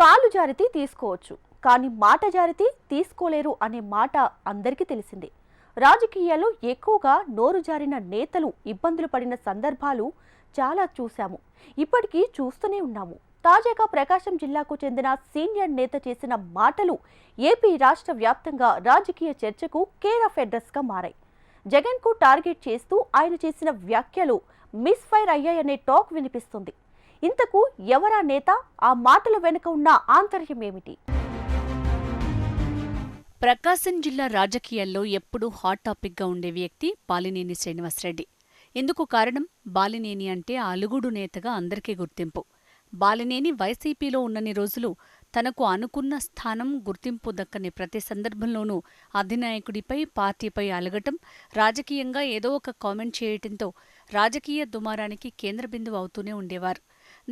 కాలు జారితే తీసుకోవచ్చు, కానీ మాట జారితే తీసుకోలేరు అనే మాట అందరికీ తెలిసిందే. రాజకీయాల్లో ఎక్కువగా నోరు జారిన నేతలు ఇబ్బందులు పడిన సందర్భాలు చాలా చూశాము, ఇప్పటికీ చూస్తూనే ఉన్నాము. తాజాగా ప్రకాశం జిల్లాకు చెందిన సీనియర్ నేత చేసిన మాటలు ఏపీ రాష్ట్ర వ్యాప్తంగా రాజకీయ చర్చకు కేర్ ఆఫ్ అడ్రస్ గా మారాయి. జగన్ కు టార్గెట్ చేస్తూ ఆయన చేసిన వ్యాఖ్యలు మిస్ఫైర్ అయ్యాయనే టాక్ వినిపిస్తుంది. ఇంతకు ఎవరా నేత, ఆ మాటల వెనుక ఉన్న ఆంతర్యం ఏమిటి? ప్రకాశం జిల్లా రాజకీయాల్లో ఎప్పుడూ హాట్ టాపిక్గా ఉండే వ్యక్తి బాలినేని శ్రీనివాసరెడ్డి. ఇందుకు కారణం బాలినేని అంటే అలుగుడు నేతగా అందరికీ గుర్తింపు. బాలినేని వైసీపీలో ఉన్నన్ని రోజులు తనకు అనుకున్న స్థానం, గుర్తింపు దక్కని ప్రతి సందర్భంలోనూ అధినాయకుడిపై, పార్టీపై అలగటం, రాజకీయంగా ఏదో ఒక కామెంట్ చేయటంతో రాజకీయ దుమారానికి కేంద్ర బిందువు అవుతూనే ఉండేవారు.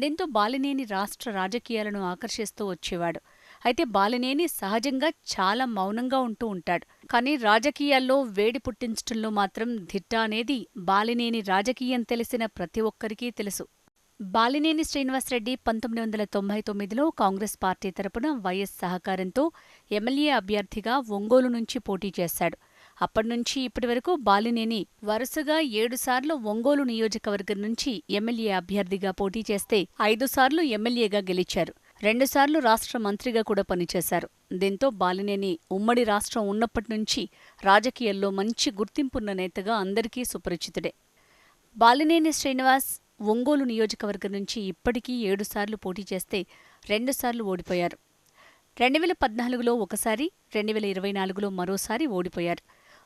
దీంతో బాలినేని రాష్ట్ర రాజకీయాలను ఆకర్షిస్తూ వచ్చేవాడు. అయితే బాలినేని సహజంగా చాలా మౌనంగా ఉంటూ ఉంటాడు. కానీ రాజకీయాల్లో వేడి పుట్టించటంలో మాత్రం దిట్ట అనేది బాలినేని రాజకీయం తెలిసిన ప్రతి ఒక్కరికీ తెలుసు. బాలినేని శ్రీనివాసరెడ్డి 1999లో కాంగ్రెస్ పార్టీ తరపున వైఎస్ సహకారంతో ఎమ్మెల్యే అభ్యర్థిగా ఒంగోలు నుంచి పోటీ చేశాడు. అప్పటినుంచి ఇప్పటివరకు బాలినేని వరుసగా 7 సార్లు ఒంగోలు నియోజకవర్గం నుంచి ఎమ్మెల్యే అభ్యర్థిగా పోటీ చేస్తే 5 సార్లు ఎమ్మెల్యేగా గెలిచారు. 2 సార్లు రాష్ట్ర మంత్రిగా కూడా పనిచేశారు. దీంతో బాలినేని ఉమ్మడి రాష్ట్రం ఉన్నప్పటినుంచి రాజకీయాల్లో మంచి గుర్తింపున్న నేతగా అందరికీ సుపరిచితుడే. బాలినేని శ్రీనివాస్ ఒంగోలు నియోజకవర్గం నుంచి ఇప్పటికీ 7 సార్లు పోటీ చేస్తే 2 సార్లు ఓడిపోయారు. 2014లో ఒకసారి, 2024లో మరోసారి ఓడిపోయారు.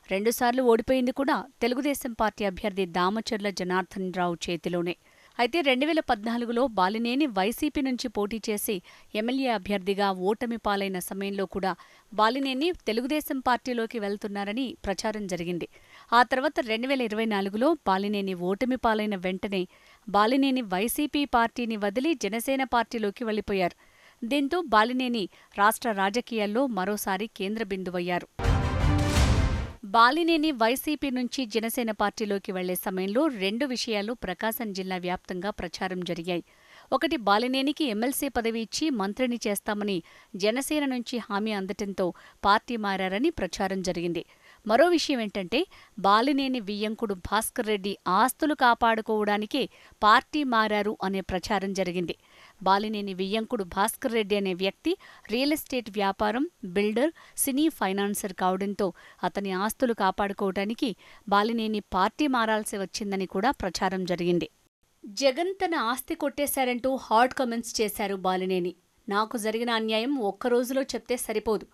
2 సార్లు ఓడిపోయింది కూడా తెలుగుదేశం పార్టీ అభ్యర్థి దామచర్ల జనార్దన్ రావు చేతిలోనే. అయితే 2014లో బాలినేని వైసీపీ నుంచి పోటీ చేసి ఎమ్మెల్యే అభ్యర్థిగా ఓటమి పాలైన సమయంలో కూడా బాలినేని తెలుగుదేశం పార్టీలోకి వెళ్తున్నారని ప్రచారం జరిగింది. ఆ తర్వాత 2024లో బాలినేని ఓటమి పాలైన వెంటనే బాలినేని వైసీపీ పార్టీని వదిలి జనసేన పార్టీలోకి వెళ్లిపోయారు. దీంతో బాలినేని రాష్ట్ర రాజకీయాల్లో మరోసారి కేంద్ర బిందువయ్యారు. బాలినేని వైసీపీ నుంచి జనసేన పార్టీలోకి వెళ్లే సమయంలో 2 విషయాలు ప్రకాశం జిల్లా వ్యాప్తంగా ప్రచారం జరిగాయి. ఒకటి, బాలినేనికి ఎమ్మెల్సీ పదవి ఇచ్చి మంత్రిని చేస్తామని జనసేన నుంచి హామీ అందటంతో పార్టీ మారారని ప్రచారం జరిగింది. మరో విషయం ఏంటంటే బాలినేని వియ్యంకుడు భాస్కర్ రెడ్డి ఆస్తులు కాపాడుకోవడానికే పార్టీ మారారు అనే ప్రచారం జరిగింది. బాలినేని వియ్యంకుడు భాస్కర్ రెడ్డి అనే వ్యక్తి రియల్ ఎస్టేట్ వ్యాపారం, బిల్డర్, సినీ ఫైనాన్సర్ కావడంతో అతని ఆస్తులు కాపాడుకోవడానికి బాలినేని పార్టీ మారాల్సి వచ్చిందని కూడా ప్రచారం జరిగింది. జగన్ తన ఆస్తి కొట్టేశారంటూ హాట్ కామెంట్స్ చేశారు బాలినేని. నాకు జరిగిన అన్యాయం ఒక్కరోజులో చెప్తే సరిపోదు.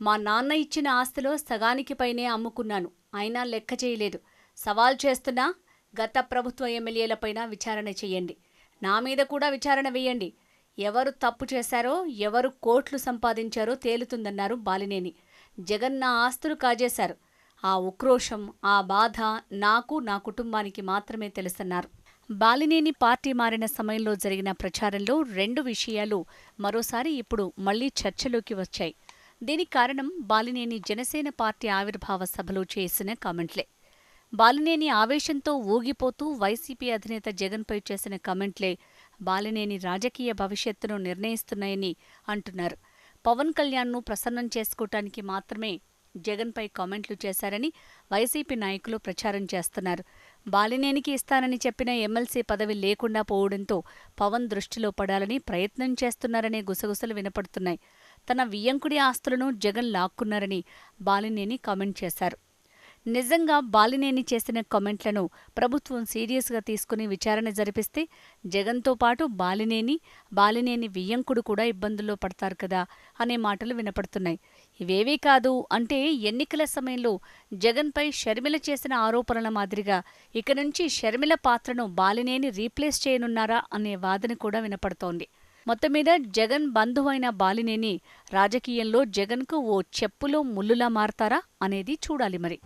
మా నాన్న ఇచ్చిన ఆస్తిలో సగానికి పైనే అమ్ముకున్నాను, అయినా లెక్క చేయలేదు. సవాల్ చేస్తున్నా గత ప్రభుత్వ ఎమ్మెల్యేలపైన విచారణ చెయ్యండి, నా మీద కూడా విచారణ వేయండి. ఎవరు తప్పు చేశారో, ఎవరు కోట్లు సంపాదించారో తేలుతుందన్నారు బాలినేని. జగన్ నా ఆస్తులు కాజేశారు. ఆ ఉక్రోషం, ఆ బాధ నాకు, నా కుటుంబానికి మాత్రమే తెలుసన్నారు. బాలినేని పార్టీ మారిన సమయంలో జరిగిన ప్రచారంలో 2 విషయాలు మరోసారి ఇప్పుడు మళ్లీ చర్చలోకి వచ్చాయి. దీనికి కారణం బాలినేని జనసేన పార్టీ ఆవిర్భావ సభలో చేసిన కామెంట్లే. బాలినేని ఆవేశంతో ఊగిపోతూ వైసీపీ అధినేత జగన్పై చేసిన కామెంట్లే బాలినేని రాజకీయ భవిష్యత్తును నిర్ణయిస్తున్నాయని అంటున్నారు. పవన్ కళ్యాణ్ను ప్రసన్నం చేసుకోవటానికి మాత్రమే జగన్పై కామెంట్లు చేశారని వైసీపీ నాయకులు ప్రచారం చేస్తున్నారు. బాలినేనికి ఇస్తానని చెప్పిన ఎమ్మెల్సీ పదవి లేకుండా పోవడంతో పవన్ దృష్టిలో పడాలని ప్రయత్నం చేస్తున్నారనే గుసగుసలు వినపడుతున్నాయి. తన వియ్యంకుడి ఆస్తులను జగన్ లాక్కున్నారని బాలినేని కామెంట్ చేశారు. నిజంగా బాలినేని చేసిన కామెంట్లను ప్రభుత్వం సీరియస్గా తీసుకుని విచారణ జరిపిస్తే జగన్తో పాటు బాలినేని వియ్యంకుడు కూడా ఇబ్బందుల్లో పడతారు కదా అనే మాటలు వినపడుతున్నాయి. ఇవేవీ కాదు అంటే ఎన్నికల సమయంలో జగన్పై షర్మిల చేసిన ఆరోపణల మాదిరిగా ఇక నుంచి షర్మిల పాత్రను బాలినేని రీప్లేస్ చేయనున్నారా అనే వాదన కూడా వినపడుతోంది. మొత్తం మీద జగన్ బంధువైన బాలినేని రాజకీయంలో జగన్కు ఓ చెప్పులో ముల్లులా మారతారా అనేది చూడాలి మరి.